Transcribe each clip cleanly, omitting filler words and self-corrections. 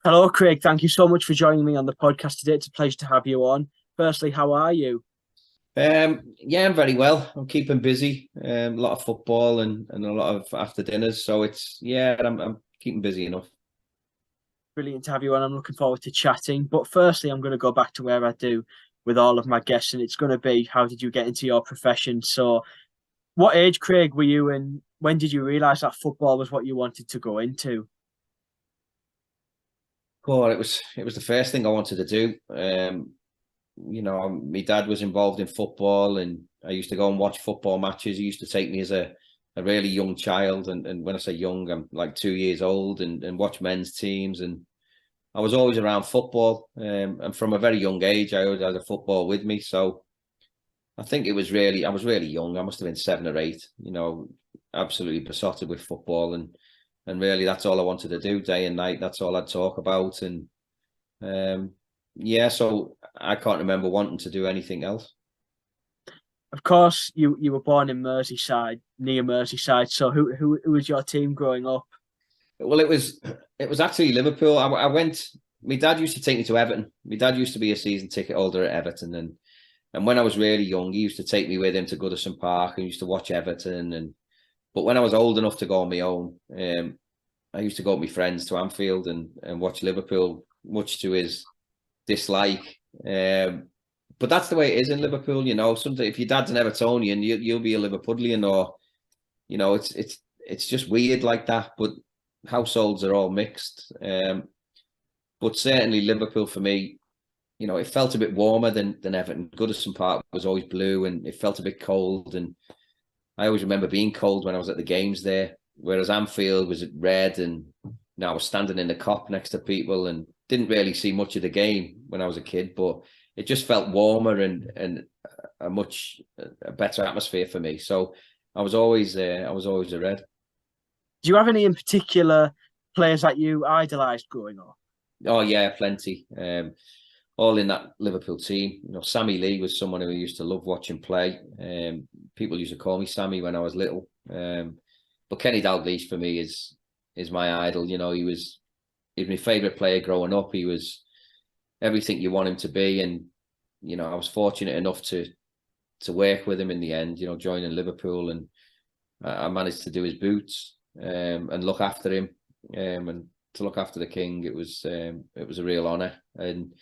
Hello, Craig. Thank you so much for joining me on the podcast today. It's a pleasure to have you on. Firstly, how are you? Yeah, I'm very well. I'm keeping busy. A lot of football and a lot of after dinners. So I'm keeping busy enough. Brilliant to have you on. I'm looking forward to chatting. But firstly, I'm going to go back to where I do with all of my guests, and it's going to be how did you get into your profession? So, what age, Craig, were you in? When did you realise that football was what you wanted to go into? God, it was the first thing I wanted to do. My dad was involved in football, and I used to go and watch football matches. He used to take me as a really young child, and when I say young, I'm like 2 years old, and watch men's teams, and I was always around football. And from a very young age, I always had a football with me. So I think I was really young. I must have been 7 or 8, absolutely besotted with football. And really that's all I wanted to do day and night. That's all I'd talk about. And um, so I can't remember wanting to do anything else. Of course, you were born in Merseyside, near Merseyside. So, who was your team growing up? Well, it was actually Liverpool. I went. My dad used to take me to Everton. My dad used to be a season ticket holder at Everton, and when I was really young, he used to take me with him to Goodison Park and used to watch Everton. But when I was old enough to go on my own, I used to go with my friends to Anfield and watch Liverpool, much to his dislike. But that's the way it is in Liverpool, Sometimes if your dad's an Evertonian, you'll be a Liverpudlian, or it's just weird like that. But households are all mixed. But certainly Liverpool for me, it felt a bit warmer than Everton. Goodison Park was always blue, and it felt a bit cold. And I always remember being cold when I was at the games there, whereas Anfield was red, and I was standing in the cop next to people and didn't really see much of the game when I was a kid, but it just felt warmer and a much a better atmosphere for me. So I was always a red. Do you have any in particular players that you idolised growing up? Oh yeah, plenty. All in that Liverpool team. Sammy Lee was someone who I used to love watching play. People used to call me Sammy when I was little. But Kenny Dalglish for me is my idol. He was my favourite player growing up. He was everything you want him to be, and I was fortunate enough to work with him in the end. Joining Liverpool, and I managed to do his boots and look after him, and to look after the king. It was a real honour. And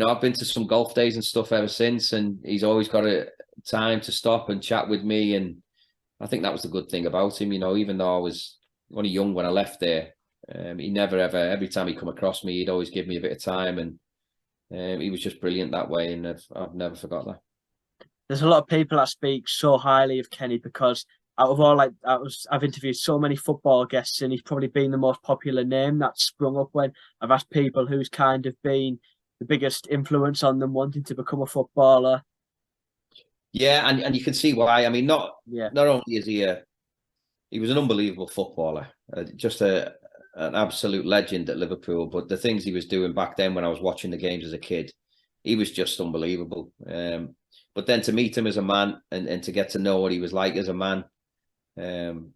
I've been to some golf days and stuff ever since, and he's always got a time to stop and chat with me. And I think that was the good thing about him. Even though I was only young when I left there, he never ever. Every time he come across me, he'd always give me a bit of time, and he was just brilliant that way. And I've never forgot that. There's a lot of people that speak so highly of Kenny because out of all I've interviewed so many football guests and he's probably been the most popular name that's sprung up when I've asked people who's kind of been the biggest influence on them wanting to become a footballer. Yeah, and you can see why. I mean, Yeah. not only is he was an unbelievable footballer, just an absolute legend at Liverpool. But the things he was doing back then when I was watching the games as a kid, he was just unbelievable. But then to meet him as a man and to get to know what he was like as a man um,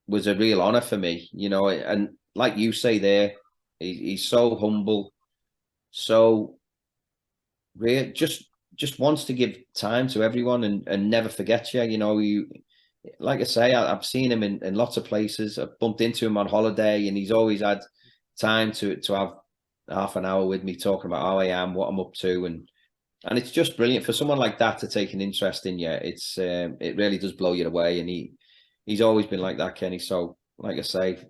was a real honour for me. And like you say there, he's so humble, so real, just wants to give time to everyone and never forgets you. Like I say, I've seen him in lots of places. I've bumped into him on holiday, and he's always had time to have half an hour with me talking about how I am, what I'm up to, and it's just brilliant for someone like that to take an interest in you. It really does blow you away, and he's always been like that, Kenny. So, like I say,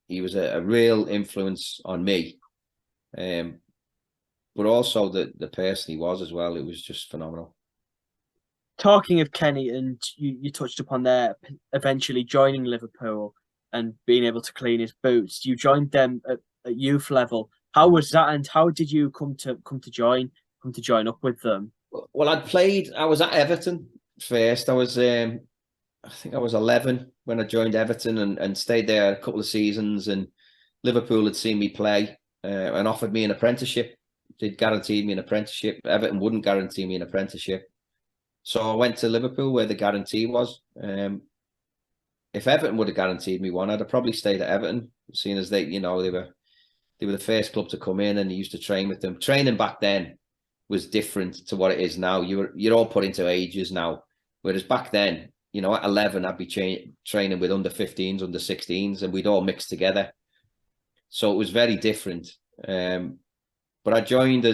he was a real influence on me, um, but also the person he was as well. It was just phenomenal. Talking of Kenny, and you touched upon there, eventually joining Liverpool and being able to clean his boots. You joined them at youth level. How was that, and how did you come to join up with them? Well, I was at Everton first. I think I was 11 when I joined Everton and stayed there a couple of seasons. And Liverpool had seen me play and offered me an apprenticeship. They'd guaranteed me an apprenticeship. Everton wouldn't guarantee me an apprenticeship. So I went to Liverpool where the guarantee was. If Everton would have guaranteed me one, I'd have probably stayed at Everton, seeing as they were They were the first club to come in, and he used to train with them. Training back then was different to what it is now. You're all put into ages now, whereas back then, you know, at 11, I'd be training with under 15s, under 16s, and we'd all mix together. So it was very different. But I joined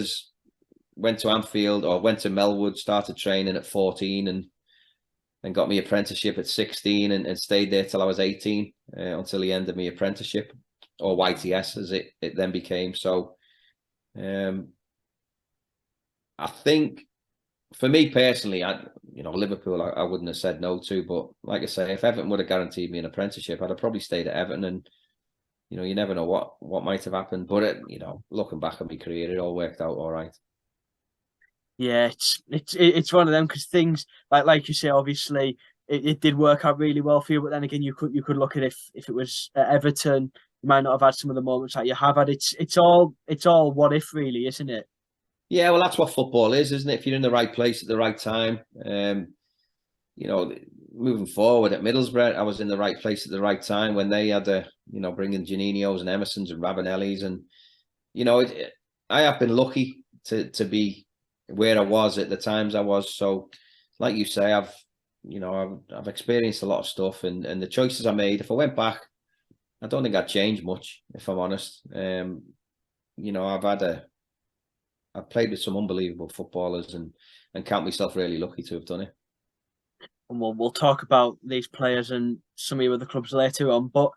went to Anfield, or went to Melwood, started training at 14, and got my apprenticeship at 16, and stayed there till I was 18, until the end of my apprenticeship, or YTS as it then became. So I think for me personally, Liverpool, I wouldn't have said no to, but like I say, if Everton would have guaranteed me an apprenticeship, I'd have probably stayed at Everton, and you never know what might have happened. But looking back at my career, it all worked out all right. Yeah, it's one of them, because things like you say, obviously it did work out really well for you, but then again, you could look at if it was at Everton, you might not have had some of the moments that you have had. It's all what if, really, isn't it? Yeah, well, that's what football is, isn't it? If you're in the right place at the right time, moving forward at Middlesbrough, I was in the right place at the right time when they had bringing Janinios and Emersons and Rabanellis, and I have been lucky to be where I was at the times I was. So, like you say, I've experienced a lot of stuff, and the choices I made, if I went back, I don't think I'd change much, if I'm honest. I've played with some unbelievable footballers, and count myself really lucky to have done it. And we'll talk about these players and some of your other clubs later on. But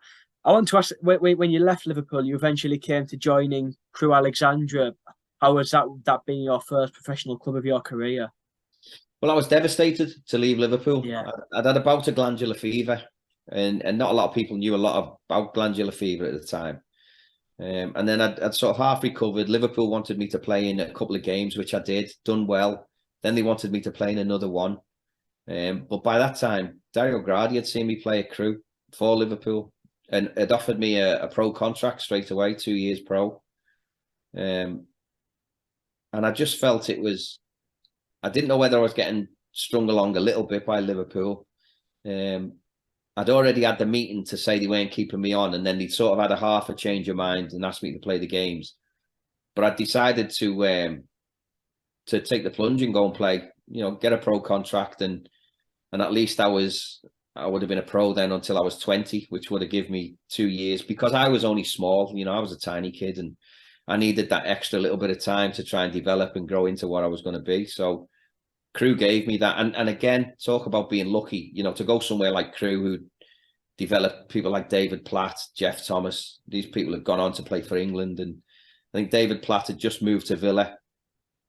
I want to ask, when you left Liverpool, you eventually came to joining Crewe Alexandra. How was that being your first professional club of your career? Well, I was devastated to leave Liverpool. Yeah. I'd had a bout of glandular fever, and not a lot of people knew a lot about glandular fever at the time. And then I'd sort of half recovered. Liverpool wanted me to play in a couple of games, which I did, done well. Then they wanted me to play in another one. But by that time, Dario Gradi had seen me play at Crewe for Liverpool, and had offered me a pro contract straight away, 2 years pro. And I just felt I didn't know whether I was getting strung along a little bit by Liverpool. I'd already had the meeting to say they weren't keeping me on, and then they'd sort of had a half a change of mind and asked me to play the games. But I decided to take the plunge and go and play, get a pro contract, and at least I would have been a pro then until I was 20, which would have given me 2 years, because I was only small. I was a tiny kid, and I needed that extra little bit of time to try and develop and grow into what I was going to be. So Crewe gave me that. And again, talk about being lucky, to go somewhere like Crewe, who developed people like David Platt, Jeff Thomas. These people have gone on to play for England. And I think David Platt had just moved to Villa.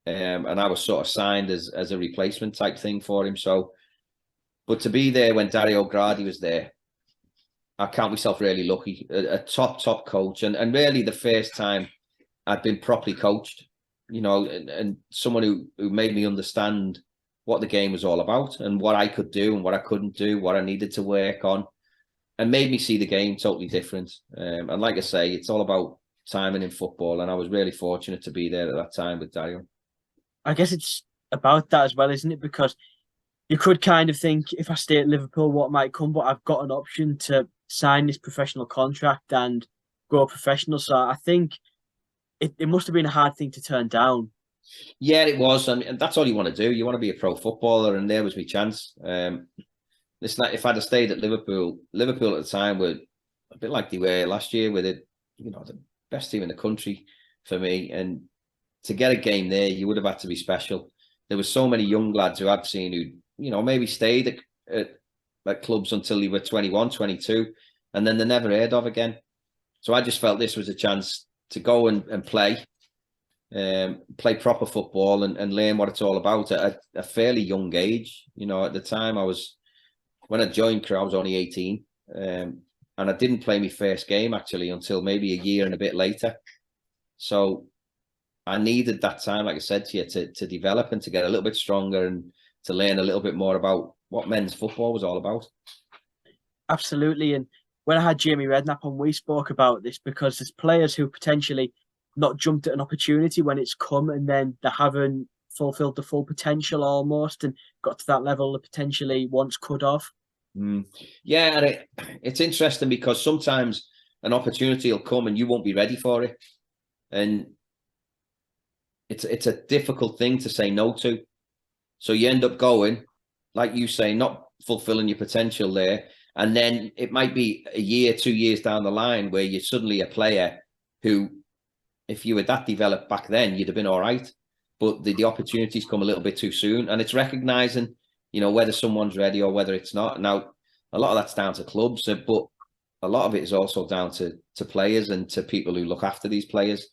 And I was sort of signed as a replacement type thing for him. So, but to be there when Dario Gradi was there, I count myself really lucky. A top coach, and really the first time I'd been properly coached, and someone who made me understand what the game was all about, and what I could do and what I couldn't do, what I needed to work on, and made me see the game totally different. And like I say, it's all about timing in football, and I was really fortunate to be there at that time with Dario. I guess it's about that as well, isn't it? Because you could kind of think, if I stay at Liverpool, what might come? But I've got an option to sign this professional contract and go professional. So I think it must have been a hard thing to turn down. Yeah, it was. And that's all you want to do. You want to be a pro footballer, and there was my chance. It's like, if I'd have stayed at Liverpool at the time were a bit like they were last year, with it, the best team in the country for me. And to get a game there, you would have had to be special. There were so many young lads who I'd seen who, maybe stayed at clubs until they were 21, 22, and then they're never heard of again. So I just felt this was a chance to go and play proper football and learn what it's all about at a fairly young age. At the time when I joined Crewe, I was only 18, and I didn't play my first game actually until maybe a year and a bit later. So I needed that time, like I said to you, to develop and to get a little bit stronger and to learn a little bit more about what men's football was all about. Absolutely. And when I had Jamie Redknapp on, we spoke about this, because there's players who potentially not jumped at an opportunity when it's come, and then they haven't fulfilled the full potential almost, and got to that level that potentially once could have. Yeah, and it's interesting, because sometimes an opportunity will come and you won't be ready for it. and it's a difficult thing to say no to. So you end up going, like you say, not fulfilling your potential there. And then it might be a year, 2 years down the line where you're suddenly a player who, if you were that developed back then, you'd have been all right. But the opportunities come a little bit too soon. And it's recognizing, whether someone's ready or whether it's not. Now, a lot of that's down to clubs, but a lot of it is also down to players and to people who look after these players.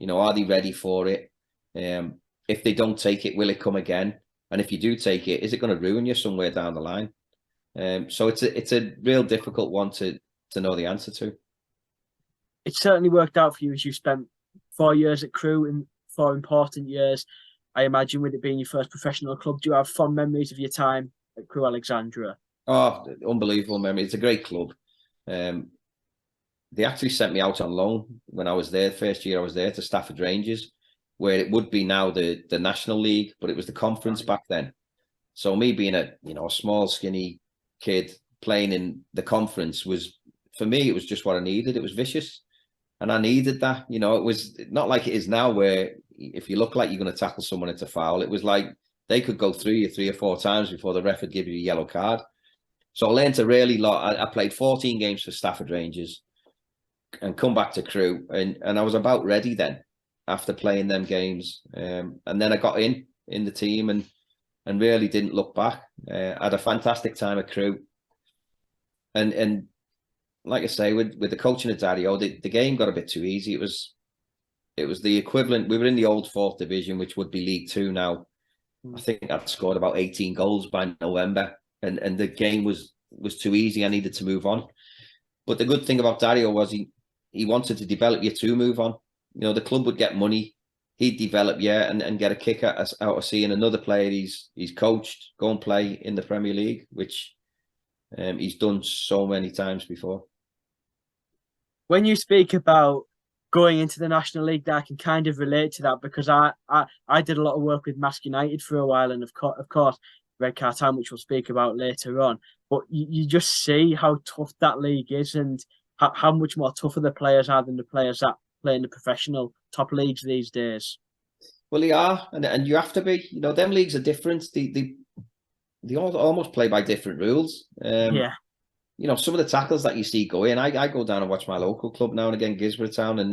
Are they ready for it? If they don't take it, will it come again? And if you do take it, is it going to ruin you somewhere down the line? So it's a real difficult one to know the answer to. It certainly worked out for you as you spent 4 years at Crewe in 4 important years. I imagine with it being your first professional club, do you have fond memories of your time at Crewe Alexandra? Oh, unbelievable memory. It's a great club. They actually sent me out on loan when I was there. First year I was there to Stafford Rangers, where it would be now the National League, but it was the conference back then. So me being a small, skinny kid playing in the conference was, for me, it was just what I needed. It was vicious. And I needed that. It was not like it is now where if you look like you're going to tackle someone, it's a foul. It was like they could go through you 3 or 4 times before the ref would give you a yellow card. So I learned a really lot. I played 14 games for Stafford Rangers and come back to Crewe. And I was about ready then after playing them games. And then I got in the team and really didn't look back. I had a fantastic time at Crewe. And like I say, with the coaching of Dario, the game got a bit too easy. It was the equivalent. We were in the old 4th division, which would be League 2 now. I think I'd scored about 18 goals by November, and the game was too easy. I needed to move on. But the good thing about Dario was he wanted to develop you to move on. The club would get money. He'd develop you and get a kick out of seeing another player he's coached go and play in the Premier League, which he's done so many times before. When you speak about going into the National League, I can kind of relate to that because I did a lot of work with Mask United for a while, and of course Redcar Town, which we'll speak about later on. But you just see how tough that league is and how much more tougher the players are than the players that play in the professional top leagues these days. Well, they are, and you have to be. Them leagues are different. They all almost play by different rules. Yeah. Some of the tackles that you see going, I go down and watch my local club now and again, Gisborough Town, and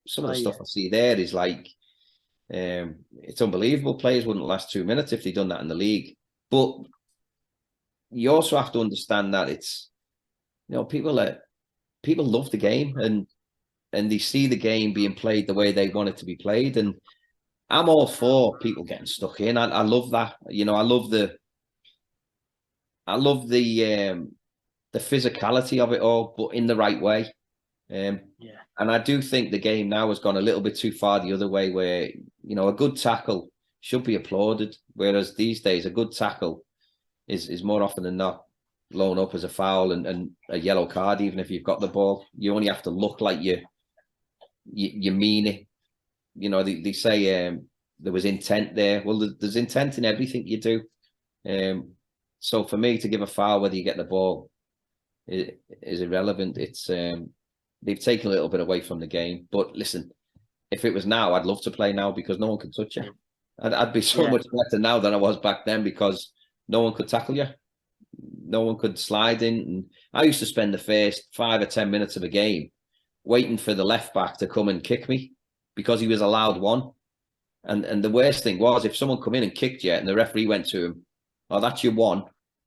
some of the stuff I see there is like, it's unbelievable. Players wouldn't last 2 minutes if they'd done that in the league. But you also have to understand that it's, people love the game and they see the game being played the way they want it to be played. And I'm all for people getting stuck in. I love that. I love the physicality of it all, but in the right way. And I do think the game now has gone a little bit too far the other way where, a good tackle should be applauded. Whereas these days, a good tackle is more often than not blown up as a foul and a yellow card, even if you've got the ball. You only have to look like you mean it. They say there was intent there. Well, there's intent in everything you do. So for me to give a foul, whether you get the ball, is irrelevant. It's they've taken a little bit away from the game. But listen, if it was now, I'd love to play now because no one can touch you. I'd be so much better now than I was back then because no one could tackle you. No one could slide in. And I used to spend the first 5 or 10 minutes of a game waiting for the left back to come and kick me because he was allowed one. And the worst thing was if someone come in and kicked you and the referee went to him, oh, that's your one.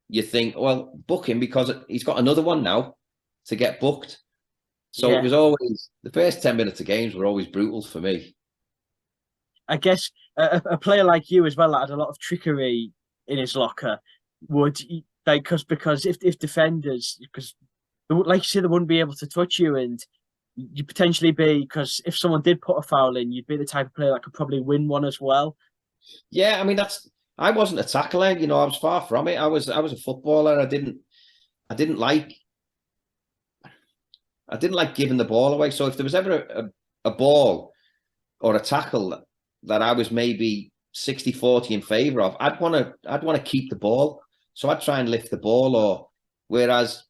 You think, well, book him because he's got another one now to get booked. So it was always, the first 10 minutes of games were always brutal for me. I guess a player like you as well that had a lot of trickery in his locker would, because if defenders, because like you said, they wouldn't be able to touch you and you potentially be, because if someone did put a foul in, you'd be the type of player that could probably win one as well. Yeah, I mean, I wasn't a tackler, I was far from it. I was a footballer. I didn't like giving the ball away. So if there was ever a ball or a tackle that I was maybe 60-40 in favour of, I'd want to keep the ball. So I'd try and lift the ball. Or whereas,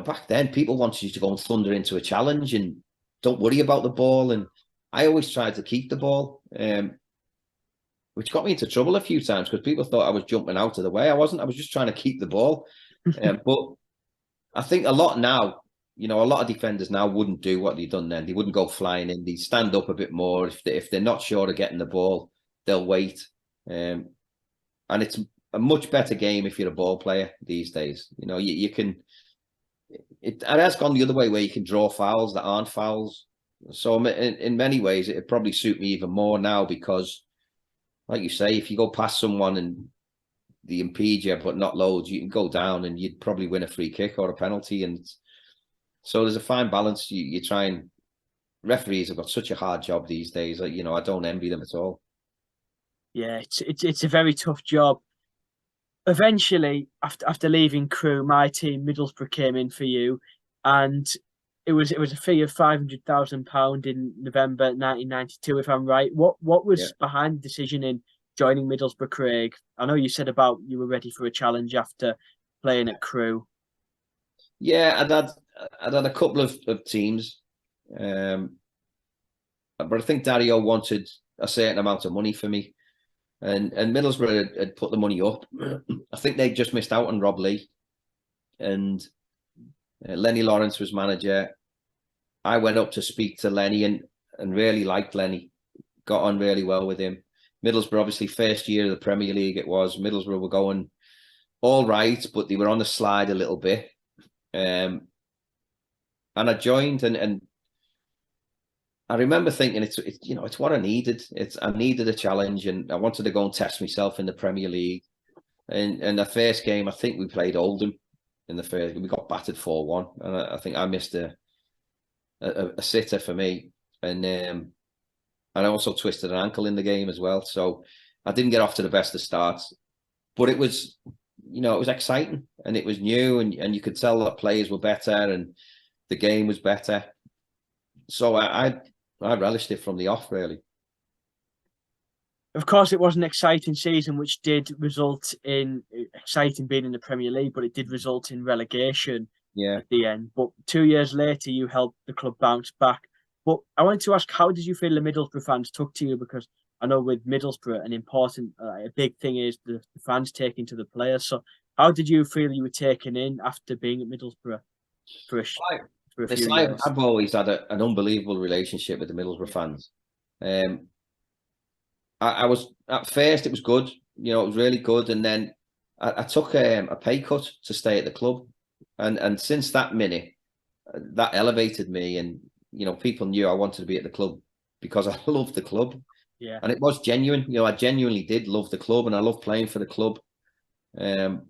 back then people wanted you to go and thunder into a challenge and don't worry about the ball. And I always tried to keep the ball, which got me into trouble a few times because people thought I was jumping out of the way. I wasn't. I was just trying to keep the ball. But I think a lot now, a lot of defenders now wouldn't do what they've done then. They wouldn't go flying in. They stand up a bit more. If they're not sure of getting the ball, they'll wait. And it's a much better game if you're a ball player these days. You can. It has gone the other way where you can draw fouls that aren't fouls. So in many ways, it'd probably suit me even more now because, like you say, if you go past someone and they impede you, but not loads, you can go down and you'd probably win a free kick or a penalty. And so there's a fine balance. You try and referees have got such a hard job these days. I don't envy them at all. Yeah, it's a very tough job. Eventually, after leaving Crewe, my team Middlesbrough came in for you, and it was a fee of £500,000 in November 1992, if I'm right. What was behind the decision in joining Middlesbrough, Craig? I know you said about you were ready for a challenge after playing at Crewe. Yeah, I'd had a couple of teams, but I think Dario wanted a certain amount of money for me. And Middlesbrough had put the money up. I think they just missed out on Rob Lee. And Lenny Lawrence was manager. I went up to speak to Lenny and really liked Lenny. Got on really well with him. Middlesbrough, obviously, first year of the Premier League it was. Middlesbrough were going all right, but they were on the slide a little bit. And I joined and I remember thinking it's what I needed. I needed a challenge, and I wanted to go and test myself in the Premier League. And the first game, I think we played Oldham in the first. We got battered 4-1, and I think I missed a sitter for me, and I also twisted an ankle in the game as well. So I didn't get off to the best of starts, but it was it was exciting and it was new, and you could tell that players were better and the game was better. So I relished it from the off, really. Of course, it was an exciting season, which did result in exciting being in the Premier League, but it did result in relegation at the end. But 2 years later, you helped the club bounce back. But I wanted to ask, how did you feel the Middlesbrough fans took to you? Because I know with Middlesbrough, a big thing is the fans taking to the players. So how did you feel you were taken in after being at Middlesbrough for a few years? I've always had an unbelievable relationship with the Middlesbrough fans. I was at first, it was good, it was really good, and then I took a pay cut to stay at the club, and since that minute, that elevated me, and people knew I wanted to be at the club because I loved the club, and it was genuine. I genuinely did love the club, and I loved playing for the club, and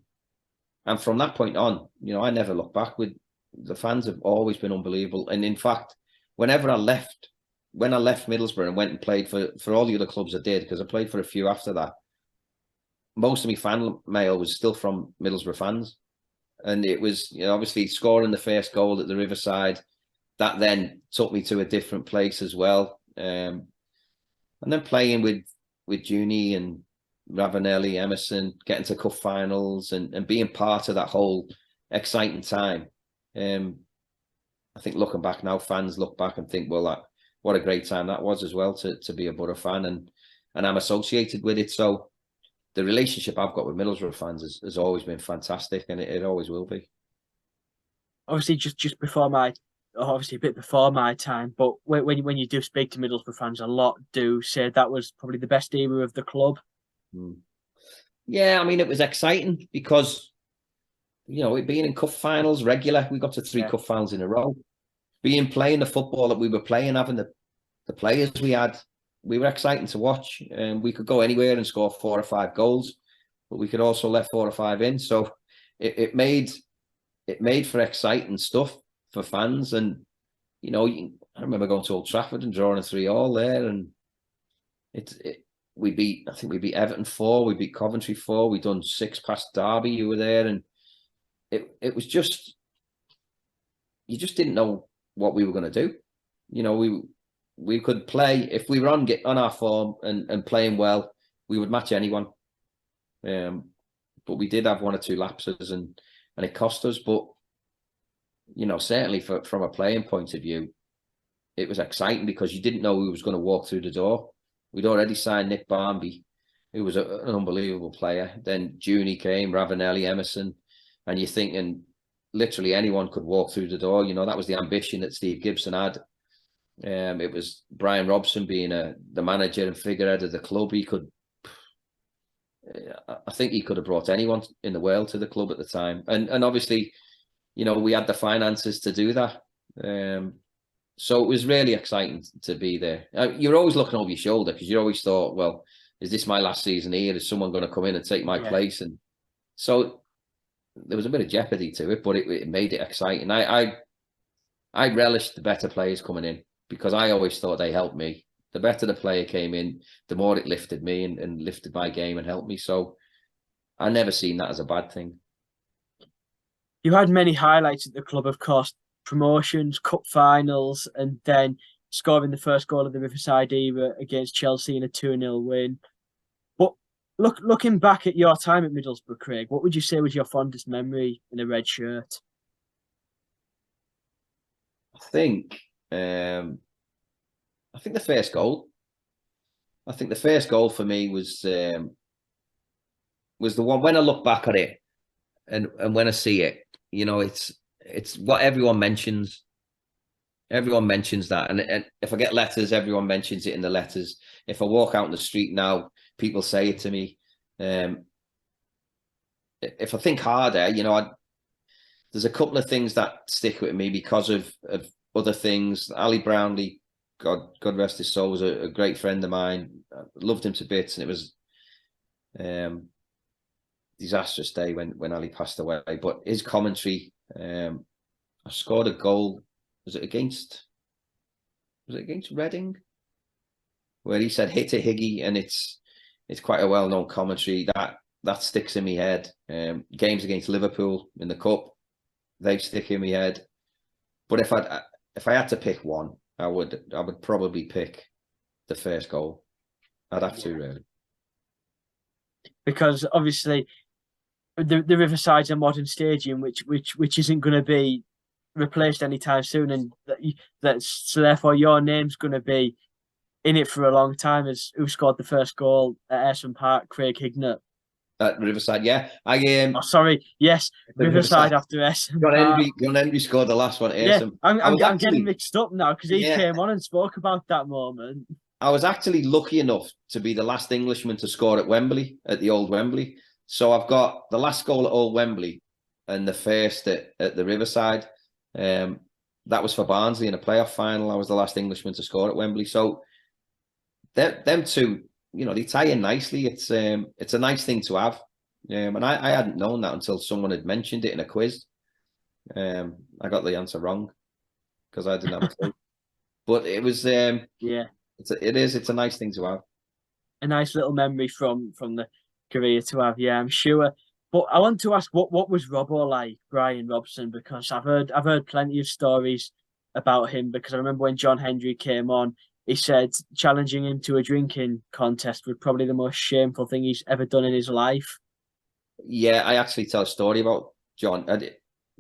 from that point on, I never looked back. With the fans have always been unbelievable, and in fact, when I left Middlesbrough and went and played for all the other clubs I did, because I played for a few after that, most of my fan mail was still from Middlesbrough fans. And it was, obviously scoring the first goal at the Riverside, that then took me to a different place as well. And then playing with Junie and Ravanelli, Emerson, getting to cup finals and being part of that whole exciting time. I think looking back now, fans look back and think, well, what a great time that was as well to be a Borough fan, and I'm associated with it. So the relationship I've got with Middlesbrough fans has always been fantastic, and it always will be. Obviously, just before a bit before my time, but when you do speak to Middlesbrough fans, a lot do say that was probably the best era of the club. Yeah, I mean, it was exciting because, it being in cup finals regular, we got to 3 cup finals in a row. Playing the football that we were playing, having the players we had, we were exciting to watch. And we could go anywhere and score 4 or 5 goals, but we could also let 4 or 5 in. So it made for exciting stuff for fans. And I remember going to Old Trafford and drawing a 3-3 there, and I think we beat Everton 4, we beat Coventry 4, we done 6 past Derby. You were there, and it was just, you just didn't know what we were going to do. We could play, if we were on our form and playing well, we would match anyone. But we did have 1 or 2 lapses, and it cost us. But certainly from a playing point of view, it was exciting because you didn't know who was going to walk through the door. We'd already signed Nick Barmby, who was an unbelievable player. Then Juni came, Ravanelli, Emerson, and you're thinking literally anyone could walk through the door. You know, that was the ambition that Steve Gibson had. It was Bryan Robson being the manager and figurehead of the club. I think he could have brought anyone in the world to the club at the time. And obviously, you know, we had the finances to do that. So it was really exciting to be there. You're always looking over your shoulder because you always thought, well, is this my last season here? Is someone going to come in and take my place? And so there was a bit of jeopardy to it, but it made it exciting. I relished the better players coming in because I always thought they helped me. The better the player came in, the more it lifted me and lifted my game and helped me. So I never seen that as a bad thing. You had many highlights at the club, of course, promotions, cup finals, and then scoring the first goal of the Riverside era against Chelsea in a 2-0 win. But looking back at your time at Middlesbrough, Craig, what would you say was your fondest memory in a red shirt? I think the first goal. I think the first goal for me was the one when I look back at it and when I see it, you know, it's what everyone mentions. Everyone mentions that. And if I get letters, everyone mentions it in the letters. If I walk out in the street now, people say it to me. If I think harder, you know, there's a couple of things that stick with me because of other things. Ali Brownlee, God rest his soul, was a great friend of mine. I loved him to bits, and it was disastrous day when Ali passed away. But his commentary, I scored a goal. Was it against Reading? Where he said, "Hit it, Higgy," and it's quite a well-known commentary that sticks in my head. Games against Liverpool in the cup, they stick in my head. But if I had to pick one, I would probably pick the first goal. I'd have to, really, because obviously the Riverside's a modern stadium, which isn't going to be replaced anytime soon, and so therefore your name's going to be in it for a long time as who scored the first goal at Ayresome Park, Craig Hignett. At Riverside, yeah. Riverside after Ayresome Park. John Hendrie scored the last one at Ayresome. I'm getting mixed up now because he came on and spoke about that moment. I was actually lucky enough to be the last Englishman to score at Wembley, at the old Wembley. So I've got the last goal at Old Wembley and the first at the Riverside. That was for Barnsley in a playoff final. I was the last Englishman to score at Wembley. So them two, you know, they tie in nicely. It's a nice thing to have. And I hadn't known that until someone had mentioned it in a quiz. I got the answer wrong because I didn't have a clue. But it was it's a nice thing to have. A nice little memory from the career to have, yeah, I'm sure. But I want to ask, what was Robbo like, Bryan Robson? Because I've heard plenty of stories about him. Because I remember when John Hendrie came on, he said challenging him to a drinking contest was probably the most shameful thing he's ever done in his life. Yeah, I actually tell a story about John.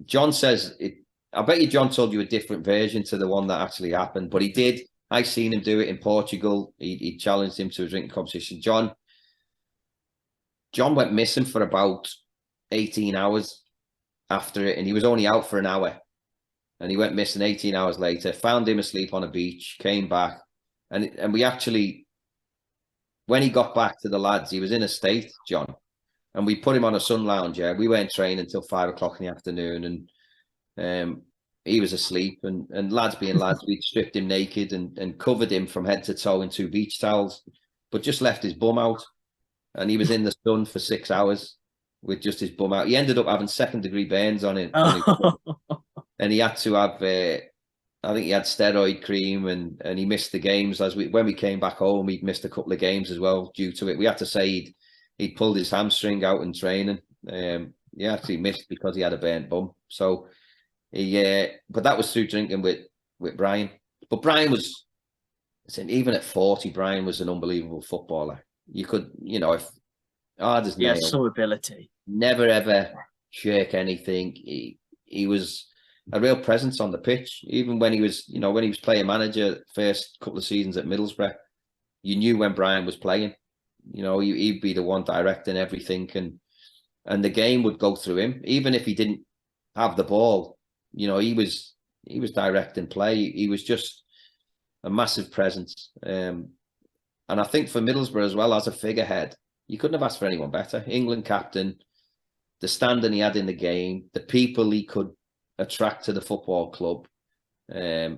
John says it. I bet you John told you a different version to the one that actually happened, but he did. I seen him do it in Portugal. He challenged him to a drinking competition. John went missing for about 18 hours after it, and he was only out for an hour. And he went missing 18 hours later, found him asleep on a beach, came back. And we actually, when he got back to the lads, he was in a state, John. And we put him on a sun lounger. We weren't training until 5 o'clock in the afternoon. And he was asleep. And lads being lads, we'd stripped him naked and covered him from head to toe in 2 beach towels, but just left his bum out. And he was in the sun for 6 hours with just his bum out. He ended up having 2nd-degree burns on it. And he had to have, I think he had steroid cream and he missed the games. When we came back home, he'd missed a couple of games as well due to it. We had to say he'd pulled his hamstring out in training. He actually missed because he had a burnt bum. So, but that was through drinking with Bryan. But Bryan was, even at 40, Bryan was an unbelievable footballer. You could, you know, if hard as nails, some ability. Never ever shirk anything. He was a real presence on the pitch. Even when he was, when he was playing manager first couple of seasons at Middlesbrough, you knew when Bryan was playing. He'd be the one directing everything, and the game would go through him, even if he didn't have the ball. He was directing play. He was just a massive presence. And I think for Middlesbrough as well, as a figurehead, you couldn't have asked for anyone better. England captain, the standing he had in the game, the people he could attract to the football club. There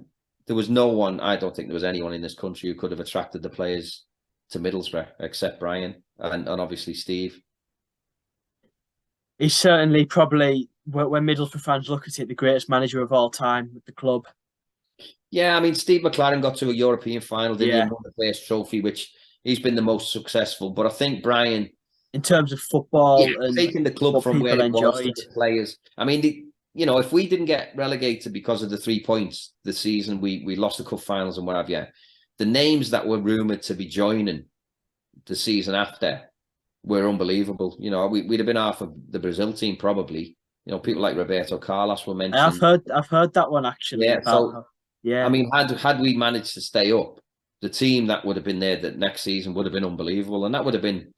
was no one, I don't think there was anyone in this country who could have attracted the players to Middlesbrough except Bryan and obviously Steve. He's certainly probably, when Middlesbrough fans look at it, the greatest manager of all time with the club. Yeah, I mean, Steve McLaren got to a European final, didn't he? Won the first trophy, which he's been the most successful. But I think Bryan, in terms of football, and taking the club from where it was to the players. I mean, if we didn't get relegated because of the 3 points this season, we lost the cup finals and what have you. The names that were rumoured to be joining the season after were unbelievable. We'd have been half of the Brazil team probably. People like Roberto Carlos were mentioned. I've heard that one actually. I mean, had we managed to stay up, the team that would have been there that next season would have been unbelievable, and that would have been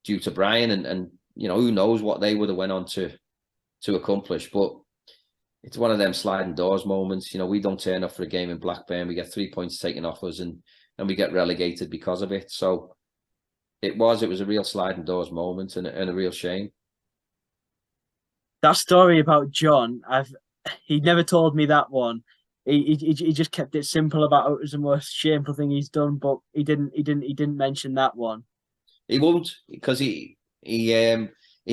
due to Bryan, and who knows what they would have went on to accomplish. But it's one of them sliding doors moments. We don't turn up for a game in Blackburn, we get 3 points taken off us, and we get relegated because of it. So it was a real sliding doors moment, and a real shame. That story about John, he never told me that one. He just kept it simple about it was the most shameful thing he's done, but he didn't mention that one. He won't, because he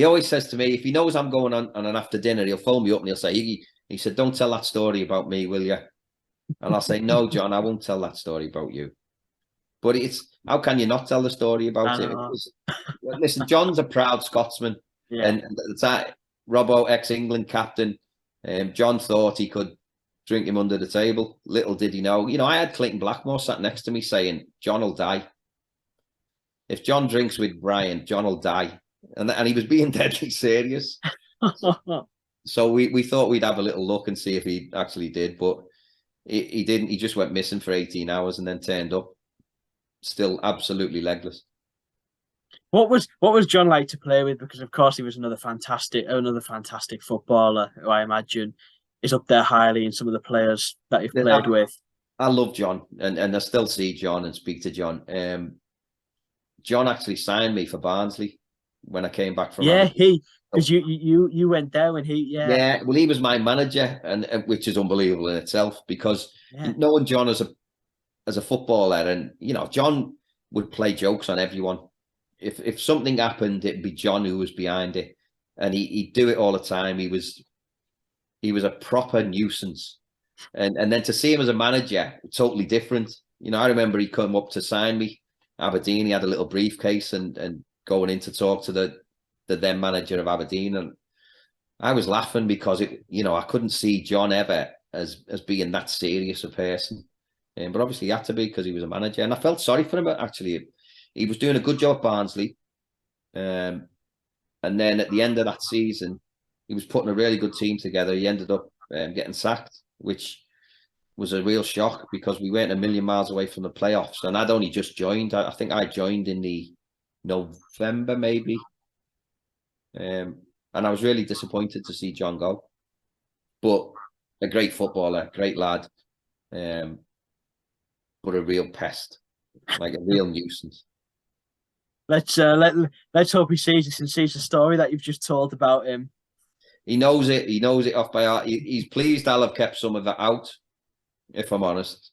always says to me, if he knows I'm going on an after dinner, he'll phone me up and he'll say, he said, "Don't tell that story about me, will you?" And I'll say, "No, John, I won't tell that story about you." But how can you not tell the story about it? Listen, John's a proud Scotsman, and that Robbo, ex-England captain, John thought he could drink him under the table. Little did he know. I had Clayton Blackmore sat next to me saying, "John will die. If John drinks with Bryan, John will die." And he was being deadly serious. So we thought we'd have a little look and see if he actually did, but he didn't. He just went missing for 18 hours and then turned up, still absolutely legless. What was John like to play with? Because of course he was another fantastic footballer who I imagine is up there highly in some of the players that you've played with. I love John, and I still see John and speak to John. John actually signed me for Barnsley when I came back from Aberdeen. Because you went there when he well, he was my manager, and which is unbelievable in itself, because knowing John as a footballer, and John would play jokes on everyone. If something happened, it'd be John who was behind it, and he'd do it all the time. He was a proper nuisance, and then to see him as a manager, totally different. I remember he come up to sign me, Aberdeen. He had a little briefcase and going in to talk to the then manager of Aberdeen, and I was laughing because I couldn't see John ever as being that serious a person, but obviously he had to be because he was a manager, and I felt sorry for him. Actually, he was doing a good job at Barnsley, and then at the end of that season, he was putting a really good team together. He ended up getting sacked, which was a real shock because we weren't a million miles away from the playoffs, and I'd only just joined. I think I joined in the November maybe, and I was really disappointed to see John go. But a great footballer, great lad, but a real pest, like a real nuisance. Let's hope he sees this and sees the story that you've just told about him. He knows it. He knows it off by heart. He's pleased I'll have kept some of that out, if I'm honest.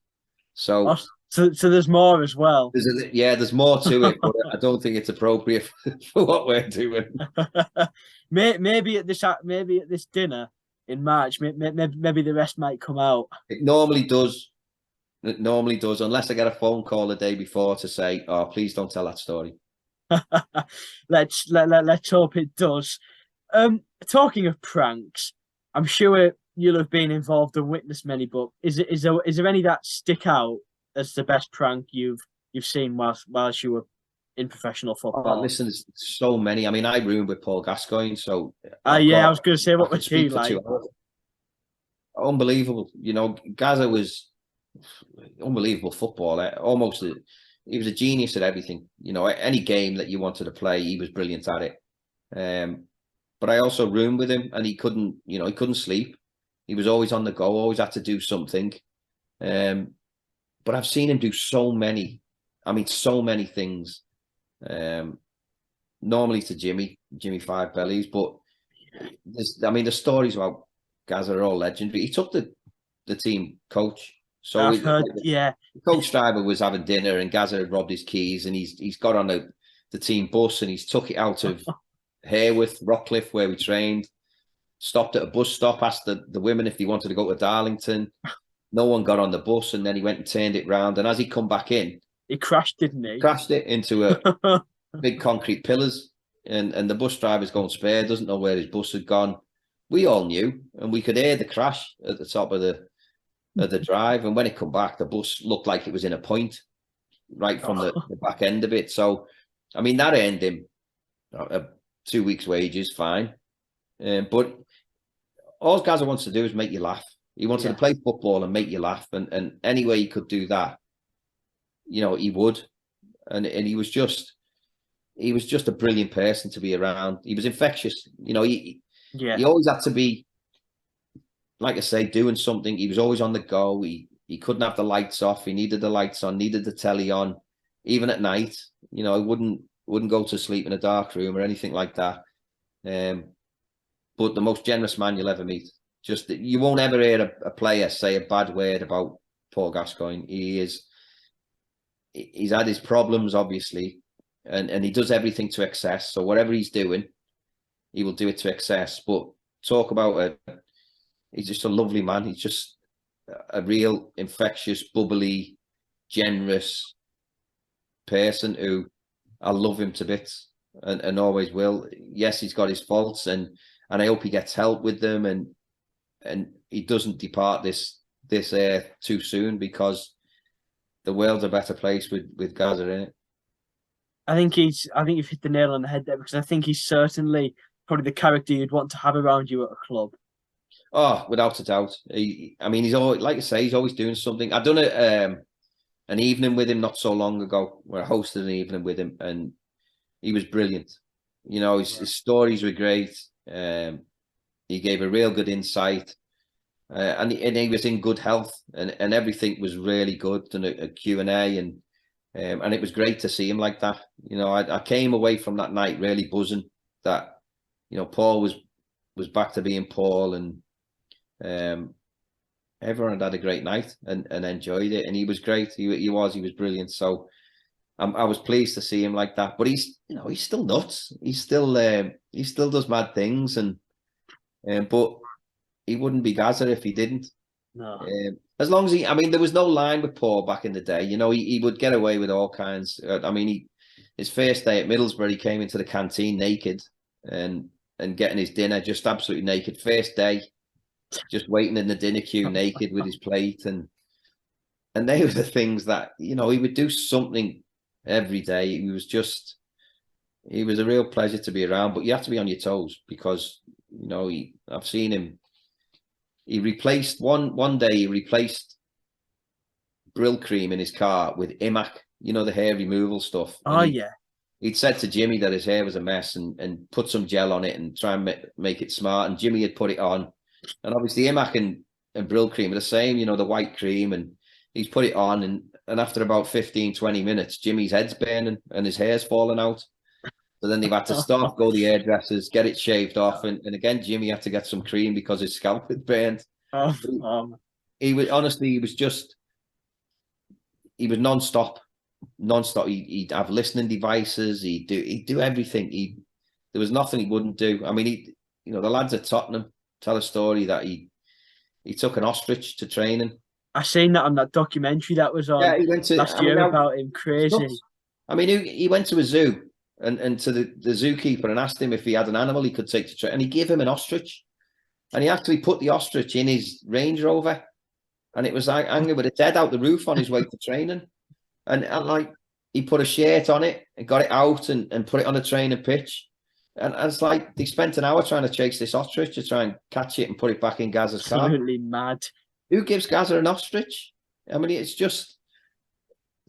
So there's more as well. There's more to it, but I don't think it's appropriate for what we're doing. maybe at this dinner in March, maybe the rest might come out. It normally does. It normally does, unless I get a phone call the day before to say, "Oh, please don't tell that story." Let's hope it does. Talking of pranks, I'm sure you'll have been involved and witnessed many, but is there any that stick out as the best prank you've seen whilst you were in professional football? Oh, listen, there's so many. I mean, I roomed with Paul Gascoigne, so I was going to say, what was he like? unbelievable. Gaza was unbelievable footballer. He was a genius at everything. Any game that you wanted to play, he was brilliant at it. But I also roomed with him, and he couldn't sleep. He was always on the go, always had to do something. But I've seen him do so many things. Normally to Jimmy Five Bellies, but the stories about Gaza are all legendary. He took the team coach. So I've heard, yeah. The coach driver was having dinner, and Gaza had robbed his keys, and he's got on the team bus, and he's took it out of Hareworth, Rockcliffe, where we trained. Stopped at a bus stop, asked the women if they wanted to go to Darlington. No one got on the bus, and then he went and turned it round. And as he come back in, he crashed, didn't he? Crashed it into a big concrete pillars, and the bus driver's going spare, doesn't know where his bus had gone. We all knew, and we could hear the crash at the top of the drive. And when it come back, the bus looked like it was in a point right from the back end of it. So, that earned him 2 weeks' wages, fine. But all Gaza wants to do is make you laugh. He wanted to play football and make you laugh, and any way he could do that, he would. And he was just a brilliant person to be around. He was infectious. He always had to be, like I say, doing something. He was always on the go. He couldn't have the lights off. He needed the lights on, needed the telly on, even at night. I wouldn't go to sleep in a dark room or anything like that. But the most generous man you'll ever meet. Just you won't ever hear a player say a bad word about Paul Gascoigne. He's had his problems, obviously, and he does everything to excess. So whatever he's doing, he will do it to excess. But talk about he's just a lovely man. He's just a real infectious, bubbly, generous person who I love him to bits and always will. Yes, he's got his faults, and I hope he gets help with them, and he doesn't depart this earth too soon, because the world's a better place with Gaza in it. I think you've hit the nail on the head there, because I think he's certainly probably the character you'd want to have around you at a club. Oh, without a doubt. He's always, like I say, he's always doing something. I've done an evening with him not so long ago, where I hosted an evening with him, and he was brilliant. His stories were great. He gave a real good insight, and he was in good health, and everything was really good, and a Q&A, and it was great to see him like that. I came away from that night really buzzing that Paul was back to being Paul, and everyone had a great night and enjoyed it, and he was great. He was brilliant. So I was pleased to see him like that. But he's still nuts. He still does mad things, but he wouldn't be Gaza if he didn't. No. As long as there was no line with Paul back in the day. He would get away with all kinds. His first day at Middlesbrough, he came into the canteen naked and getting his dinner just absolutely naked. First day, just waiting in the dinner queue naked with his plate, and they were the things that he would do something every day. He was a real pleasure to be around, but you have to be on your toes, because I've seen him. He replaced one day. He replaced Brill cream in his car with Imac, the hair removal stuff. Oh, yeah. He'd said to Jimmy that his hair was a mess, and put some gel on it and try and make it smart. And Jimmy had put it on, and obviously Imac and Brill cream are the same, the white cream, and he's put it on, and after about 15, 20 minutes, Jimmy's head's burning and his hair's falling out. So then they've had to stop, go to the hairdressers, get it shaved off, and again Jimmy had to get some cream because his scalp had burned. He was non-stop. He'd have listening devices. He'd do everything. There was nothing he wouldn't do. The lads at Tottenham tell a story that he took an ostrich to training. I seen that on that documentary that was on last year about him. Crazy. He went to a zoo and to the zookeeper and asked him if he had an animal he could take to train, and he gave him an ostrich, and he actually put the ostrich in his Range Rover, and it was like hanging with its head out the roof on his way to training, and like he put a shirt on it and got it out and put it on a training pitch, And it's like they spent an hour trying to chase this ostrich to try and catch it and put it back in Gaza's car. Absolutely mad. Who gives Gaza an ostrich? I mean, it's just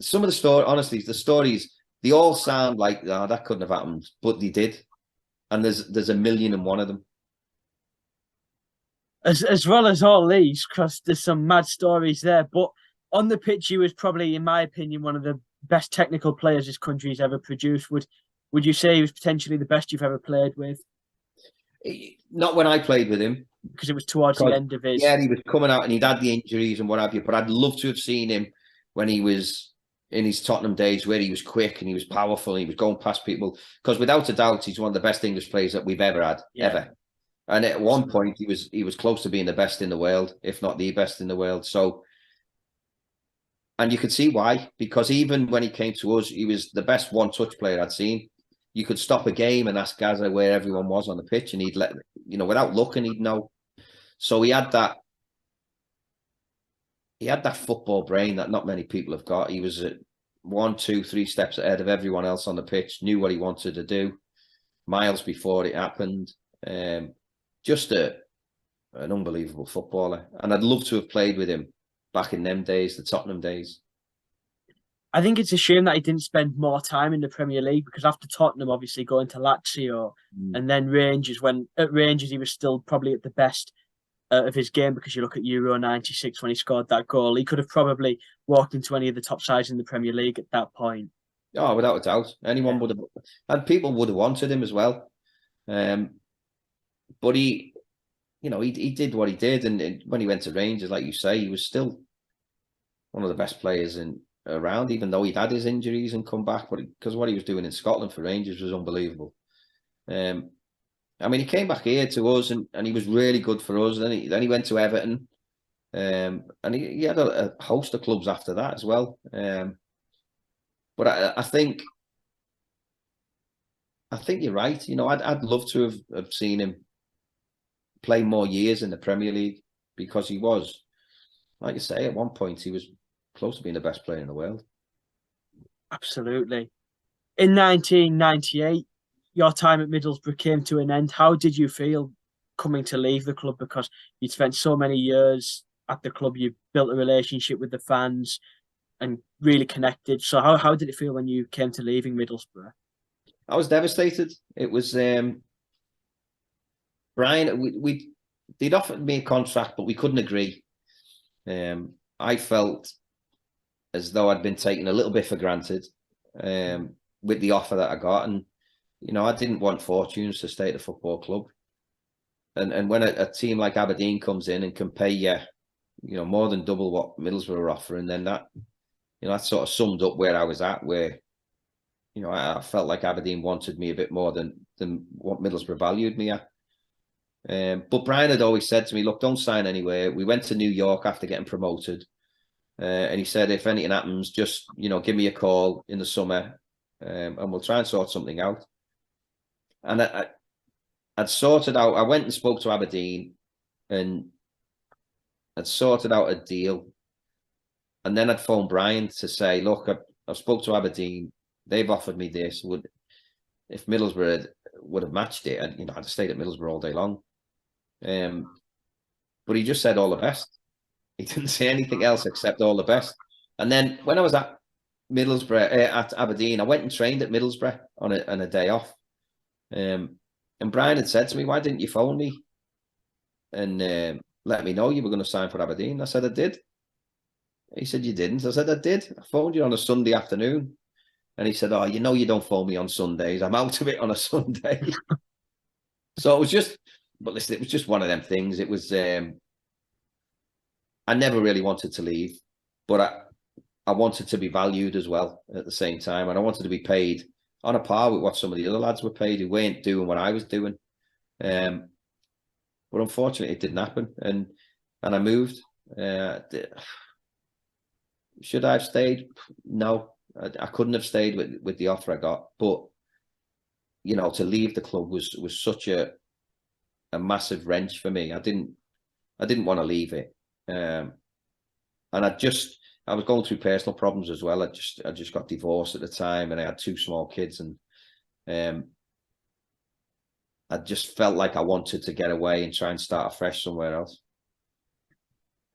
some of the story. Honestly, the stories, they all sound like, oh, that couldn't have happened, but they did. And there's a million and one of them. As well as all these, because there's some mad stories there. But on the pitch, he was probably, in my opinion, one of the best technical players this country's ever produced. Would you say he was potentially the best you've ever played with? Not when I played with him. Because it was towards the end of his... Yeah, he was coming out and he'd had the injuries and what have you, but I'd love to have seen him when he was in his Tottenham days, where he was quick and he was powerful and he was going past people. Because without a doubt, he's one of the best English players that we've ever had, ever. And at one point, he was close to being the best in the world, if not the best in the world. So, and you could see why, because even when he came to us, he was the best one-touch player I'd seen. You could stop a game and ask Gaza where everyone was on the pitch, and he'd let, without looking, he'd know. So he had that football brain that not many people have got. He was 1, 2, 3 steps ahead of everyone else on the pitch, knew what he wanted to do miles before it happened. Just an unbelievable footballer. And I'd love to have played with him back in them days, the Tottenham days. I think it's a shame that he didn't spend more time in the Premier League, because after Tottenham, obviously going to Lazio and then Rangers, when at Rangers he was still probably at the best of his game, because you look at Euro 96 when he scored that goal. He could have probably walked into any of the top sides in the Premier League at that point. Oh, without a doubt. Anyone would have, and people would have wanted him as well. But he did what he did, and when he went to Rangers, like you say, he was still one of the best players around, even though he'd had his injuries and come back. But because what he was doing in Scotland for Rangers was unbelievable. I mean, he came back here to us, and he was really good for us. Then he went to Everton, and he had a host of clubs after that as well. But I think you're right. I'd love to have seen him play more years in the Premier League, because he was, like you say, at one point he was close to being the best player in the world. Absolutely. In 1998, your time at Middlesbrough came to an end. How did you feel coming to leave the club? Because you'd spent so many years at the club, you built a relationship with the fans and really connected. So how did it feel when you came to leaving Middlesbrough? I was devastated. It was Bryan, they'd offered me a contract, but we couldn't agree. I felt as though I'd been taken a little bit for granted with the offer that I got. And, I didn't want fortunes to stay at the football club. And when a team like Aberdeen comes in and can pay you, more than double what Middlesbrough were offering, then that sort of summed up where I was at, where, I felt like Aberdeen wanted me a bit more than what Middlesbrough valued me at. But Bryan had always said to me, look, don't sign anywhere. We went to New York after getting promoted. And he said, if anything happens, just, give me a call in the summer and we'll try and sort something out. And I'd sorted out, I went and spoke to Aberdeen and I'd sorted out a deal. And then I'd phoned Bryan to say, look, I've spoke to Aberdeen. They've offered me this. If Middlesbrough would have matched it, I'd have stayed at Middlesbrough all day long. But he just said all the best. He didn't say anything else except all the best. And then when I was at Middlesbrough, at Aberdeen, I went and trained at Middlesbrough on a day off. And Bryan had said to me, why didn't you phone me and let me know you were going to sign for Aberdeen? I said, I did. He said, you didn't? I said, I did. I phoned you on a Sunday afternoon. And he said, oh, you don't phone me on Sundays. I'm out of it on a Sunday. So it was just, but listen, it was just one of them things. It was, I never really wanted to leave, but I wanted to be valued as well at the same time. And I wanted to be paid on a par with what some of the other lads were paid who weren't doing what I was doing. But unfortunately, it didn't happen. And I moved. Should I have stayed? No. I couldn't have stayed with the offer I got, but to leave the club was such a massive wrench for me. I didn't want to leave it, and I was going through personal problems as well. I just got divorced at the time, and I had 2 small kids, and I just felt like I wanted to get away and try and start afresh somewhere else.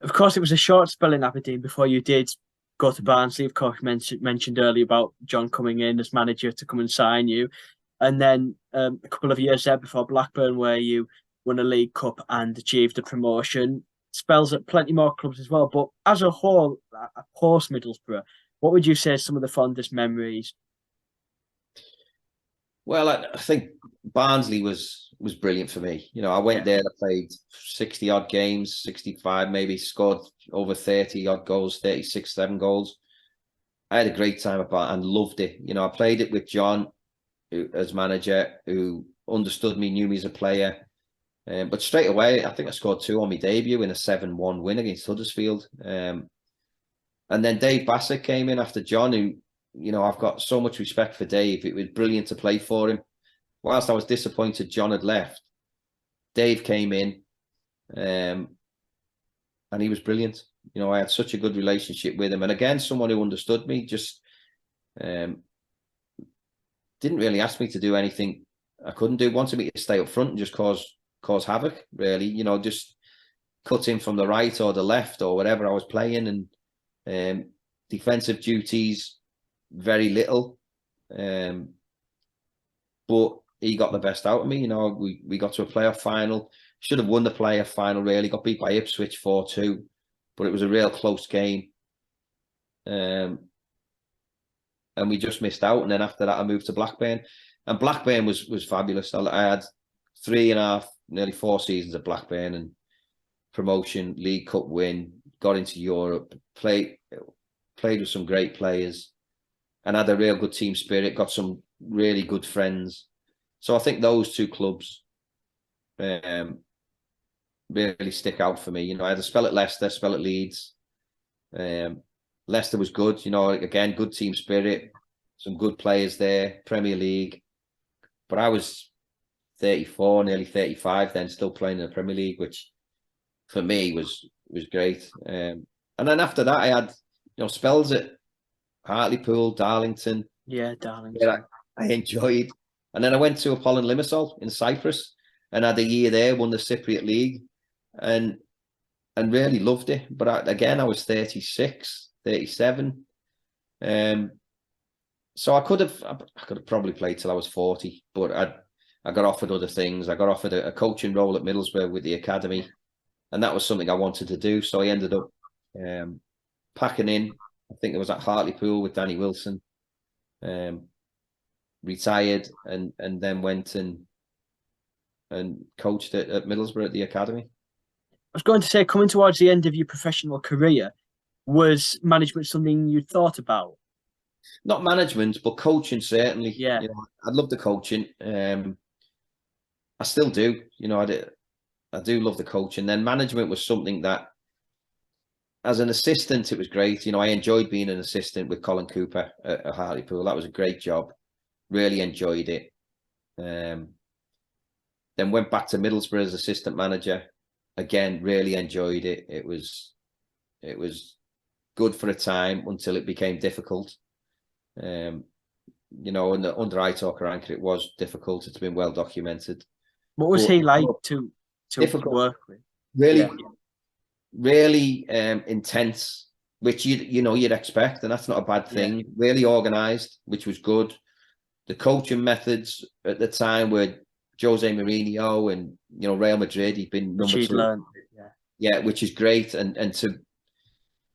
Of course, it was a short spell in Aberdeen before you did go to Barnsley. Of course, mentioned earlier about John coming in as manager to come and sign you. And then a couple of years there before Blackburn, where you won a League Cup and achieved a promotion. Spells at plenty more clubs as well. But as a whole, post Middlesbrough, what would you say are some of the fondest memories? Well, I think Barnsley was brilliant for me. You know, I went there, I played 60 odd games, 65 maybe, scored over 30 odd goals, 36, 7 goals. I had a great time at Barnsley and loved it. You know, I played it with John as manager, who understood me, knew me as a player. But straight away, I think I scored 2 on my debut in a 7-1 win against Huddersfield. And then Dave Bassett came in after John, who, you know, I've got so much respect for Dave. It was brilliant to play for him. Whilst I was disappointed John had left, Dave came in, and he was brilliant. You know, I had such a good relationship with him. And again, someone who understood me, just didn't really ask me to do anything I couldn't do. Wanted me to stay up front and just cause havoc, really. You know, just cut in from the right or the left or whatever I was playing. And defensive duties, very little. But he got the best out of me. You know, we got to a playoff final. Should have won the playoff final, really. Got beat by Ipswich 4-2. But it was a real close game. And we just missed out. And then after that, I moved to Blackburn. And Blackburn was fabulous. I had 3.5, nearly 4 seasons at Blackburn, and promotion, League Cup win, got into Europe, played with some great players, and had a real good team spirit, got some really good friends. So I think those 2 clubs really stick out for me. You know, I had a spell at Leicester, spell at Leeds. Leicester was good, you know, again, good team spirit, some good players there, Premier League. But I was 34, nearly 35 then, still playing in the Premier League, which for me was great. And then after that, I had, you know, spells at Hartlepool, Darlington. Yeah, Darlington. Yeah, I enjoyed. And then I went to Apollon Limassol in Cyprus and had a year there, won the Cypriot League, and really loved it. But I was 36, 37. So I could have probably played till I was 40, but I got offered other things. I got offered a coaching role at Middlesbrough with the academy, and that was something I wanted to do. So I ended up packing in. I think it was at Hartlepool with Danny Wilson. Retired and then went and coached at Middlesbrough at the academy. I was going to say, coming towards the end of your professional career, was management something you thought about? Not management, but coaching, certainly. Yeah. You know, I'd love the coaching. I still do. You know, I do love the coaching. Then management was something that, as an assistant, it was great. You know, I enjoyed being an assistant with Colin Cooper at Hartlepool. That was a great job. Really enjoyed it. Then went back to Middlesbrough as assistant manager. Again, really enjoyed it. It was good for a time until it became difficult. You know, under Aitor Karanka, it was difficult. It's been well documented. What was he like to work with? Really intense, which you'd expect, and that's not a bad thing. Yeah. Really organised, which was good. The coaching methods at the time were Jose Mourinho and, you know, Real Madrid. He'd been number 2. Yeah, which is great, and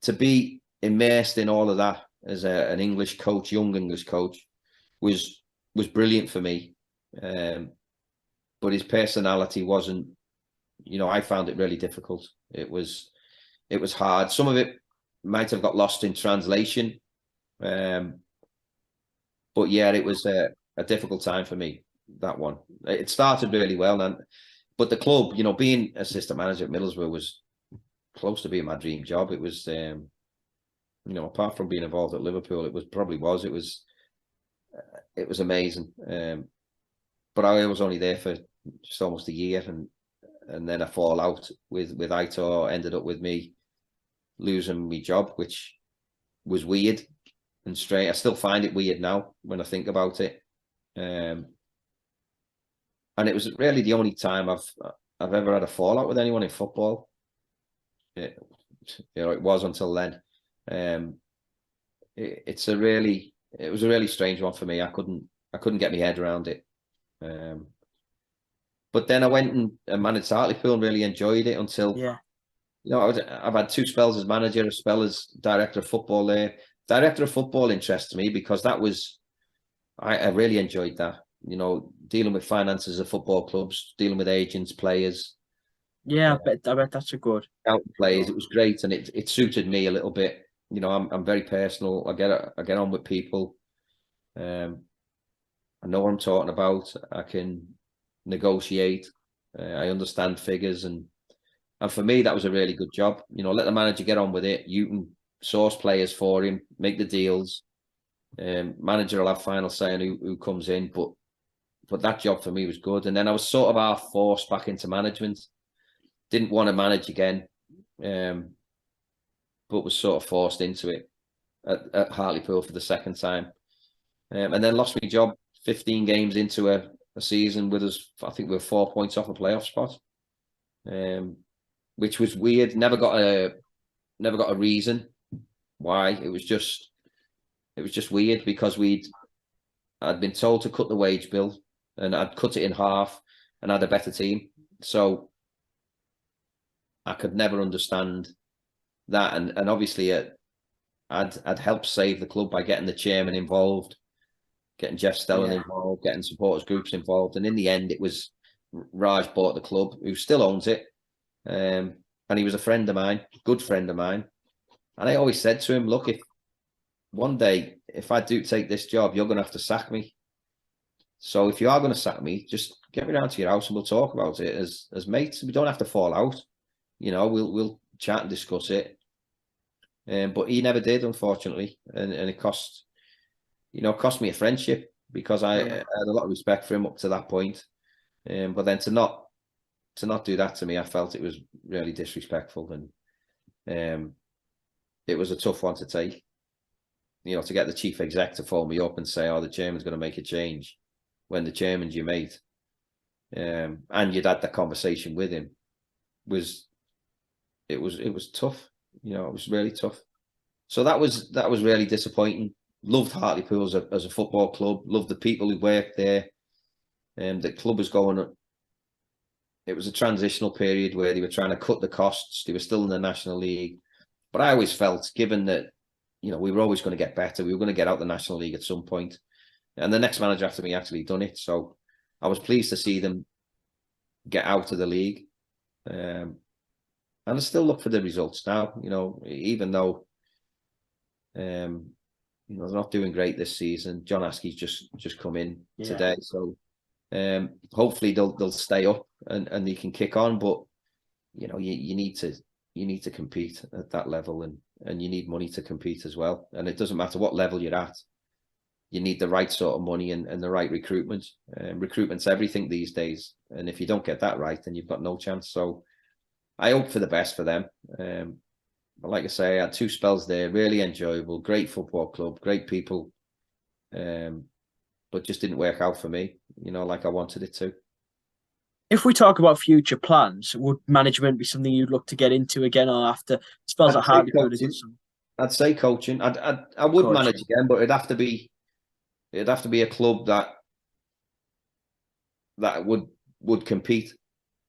to be immersed in all of that as an English coach, young English coach, was brilliant for me. But his personality wasn't, you know, I found it really difficult. It was hard. Some of it might have got lost in translation. But yeah, it was a difficult time for me, that one. It started really well, but the club, you know, being assistant manager at Middlesbrough was close to being my dream job. It was, you know, apart from being involved at Liverpool, it was amazing. But I was only there for just almost a year, and then a fallout with Aitor ended up with me losing my job, which was weird and strange. I still find it weird now when I think about it. and it was really the only time I've ever had a fallout with anyone in football. It was until then. It was a really strange one for me. I couldn't get my head around it. But then I went and managed Hartlepool and really enjoyed it until, I've had 2 spells as manager, a spell as director of football there. Director of football interests me because I really enjoyed that. Dealing with finances of football clubs, dealing with agents, players. Yeah, I bet that's a good. Out players, it was great, and it suited me a little bit. I'm very personal. I get on with people. I know what I'm talking about. I can negotiate. I understand figures, and for me that was a really good job. Let the manager get on with it. You can source players for him, make the deals. Manager will have final say on who comes in, but that job for me was good. And then I was sort of half forced back into management. Didn't want to manage again, but was sort of forced into it at Hartlepool for the second time. And then lost my job 15 games into a season with us. I think we were 4 points off a playoff spot, which was weird. Never got a reason why. It was just weird because I'd been told to cut the wage bill, and I'd cut it in half and had a better team. So I could never understand that. And obviously I'd helped save the club by getting the chairman involved, getting Jeff Stelling involved, getting supporters groups involved. And in the end, it was Raj bought the club, who still owns it. And he was a friend of mine, good friend of mine. And I always said to him, look, if one day, if I do take this job, you're going to have to sack me. So if you are going to sack me, just get me down to your house and we'll talk about it as mates. We don't have to fall out. We'll chat and discuss it. But he never did, unfortunately. And it cost me a friendship because I had a lot of respect for him up to that point. But then to not do that to me, I felt it was really disrespectful. And it was a tough one to take. To get the chief exec to phone me up and say, the chairman's going to make a change when the chairman's your mate. And you'd had that conversation with him it was tough. It was really tough. So that was really disappointing. Loved Hartlepool as a football club. Loved the people who worked there. The club was going. It was a transitional period where they were trying to cut the costs. They were still in the National League, but I always felt, given that we were always going to get better, we were going to get out the National League at some point, and the next manager after me actually done it. So I was pleased to see them get out of the league. And I still look for the results now, even though, they're not doing great this season. John Askey's just come in today. So hopefully they'll stay up and they can kick on. But, you need to compete at that level, and you need money to compete as well. And it doesn't matter what level you're at. You need the right sort of money and the right recruitment. Recruitment's everything these days. And if you don't get that right, then you've got no chance. So I hope for the best for them. But like I say, I had 2 spells there, really enjoyable, great football club, great people. But just didn't work out for me, like I wanted it to. If we talk about future plans, would management be something you'd look to get into again, or after spells at Hartlepool? I'd say coaching. I would manage again, but it'd have to be a club that would compete,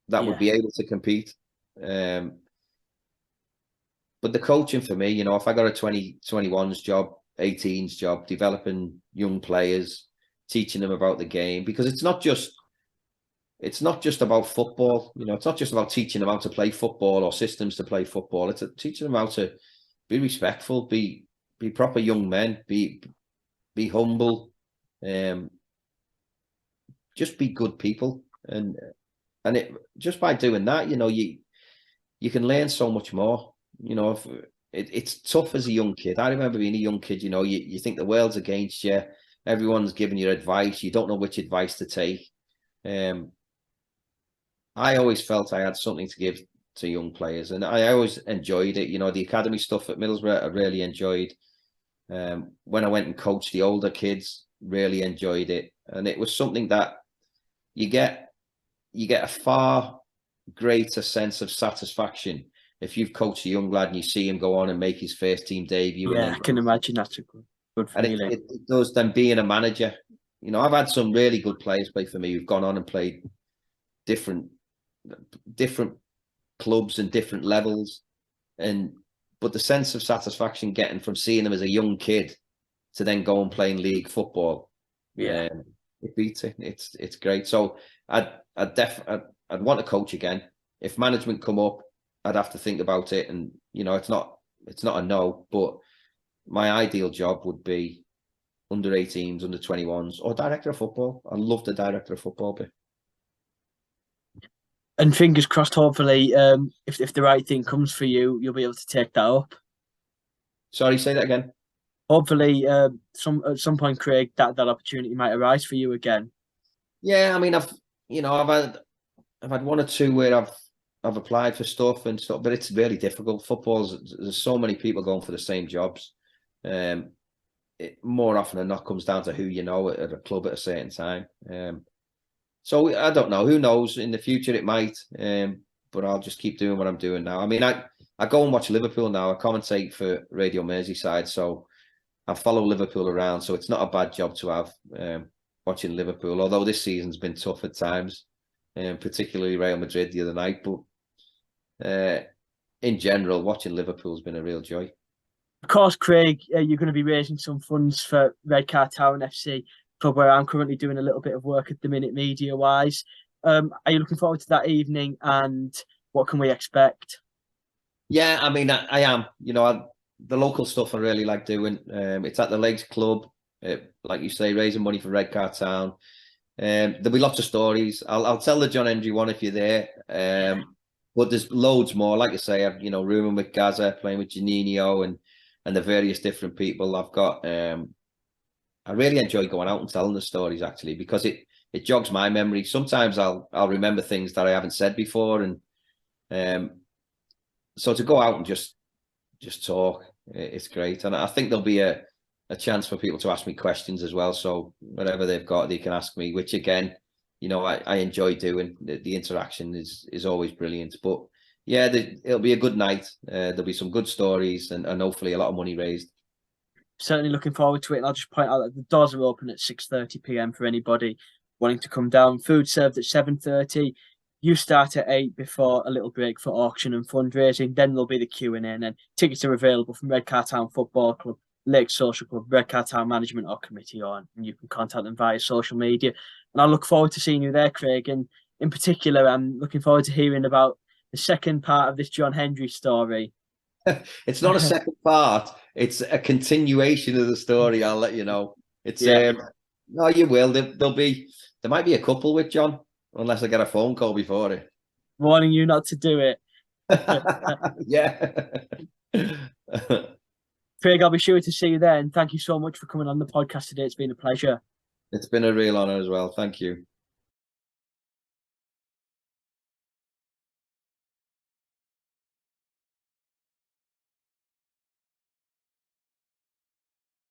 that would be able to compete. But the coaching for me, if I got a 21's job, 18's job, developing young players, teaching them about the game, because it's not just about football. It's not just about teaching them how to play football or systems to play football. It's teaching them how to be respectful, be proper young men, be humble, just be good people, and it just by doing that, you can learn so much more. If it's tough as a young kid. I remember being a young kid. You think the world's against you. Everyone's giving you advice. You don't know which advice to take. I always felt I had something to give to young players, and I always enjoyed it. The academy stuff at Middlesbrough, I really enjoyed. When I went and coached the older kids, really enjoyed it, and it was something that you get you get a far greater sense of satisfaction if you've coached a young lad and you see him go on and make his first team debut. Yeah, I can imagine that's a good feeling. It does then being a manager. I've had some really good players play for me who've gone on and played different clubs and different levels, but the sense of satisfaction getting from seeing them as a young kid to then go and play in league football, it beats it. It's great. So I'd want to coach again. If management come up, I'd have to think about it, and it's not a no, but my ideal job would be under 18s, under 21s, or director of football. I love the director of football bit. And fingers crossed, hopefully, if the right thing comes for you, you'll be able to take that up. Sorry, say that again. Hopefully, at some point, Craig, that opportunity might arise for you again. Yeah, I mean, I've had one or two where I've applied for stuff and stuff, but it's really difficult. There's so many people going for the same jobs. It more often than not comes down to who you know at a club at a certain time. So I don't know. Who knows? In the future it might. But I'll just keep doing what I'm doing now. I mean, I go and watch Liverpool now. I commentate for Radio Merseyside, so I follow Liverpool around. So it's not a bad job to have, watching Liverpool. Although this season's been tough at times, particularly Real Madrid the other night. But in general, watching Liverpool's been a real joy. Of course, Craig, you're going to be raising some funds for Redcar Town FC, club where I'm currently doing a little bit of work at the minute, media-wise. Are you looking forward to that evening, and what can we expect? Yeah, I mean, I am. The local stuff I really like doing. It's at the Legs Club, like you say, raising money for Redcar Town. There'll be lots of stories. I'll tell the John Hendrie one if you're there. But there's loads more. Like I say, I've rooming with Gaza, playing with Janino, and the various different people I've got. I really enjoy going out and telling the stories, actually, because it jogs my memory. Sometimes I'll remember things that I haven't said before, and so to go out and just talk, it's great. And I think there'll be a chance for people to ask me questions as well. So whatever they've got, they can ask me, which again, I enjoy doing. The interaction is always brilliant. But yeah, it'll be a good night. There'll be some good stories and hopefully a lot of money raised. Certainly looking forward to it. And I'll just point out that the doors are open at 6:30 p.m. for anybody wanting to come down. Food served at 7:30. You start at 8 before a little break for auction and fundraising. Then there'll be the Q&A, and then tickets are available from Redcar Town Football Club, Lake Social Club, Redcar Town Management or Committee on, and you can contact them via social media. And I look forward to seeing you there, Craig. And in particular, I'm looking forward to hearing about the second part of this John Hendrie story. It's not a second part. It's a continuation of the story. I'll let you know. It's no, you will. There might be a couple with John, unless I get a phone call before it. Warning you not to do it. Yeah. Craig, I'll be sure to see you there. And thank you so much for coming on the podcast today. It's been a pleasure. It's been a real honour as well. Thank you.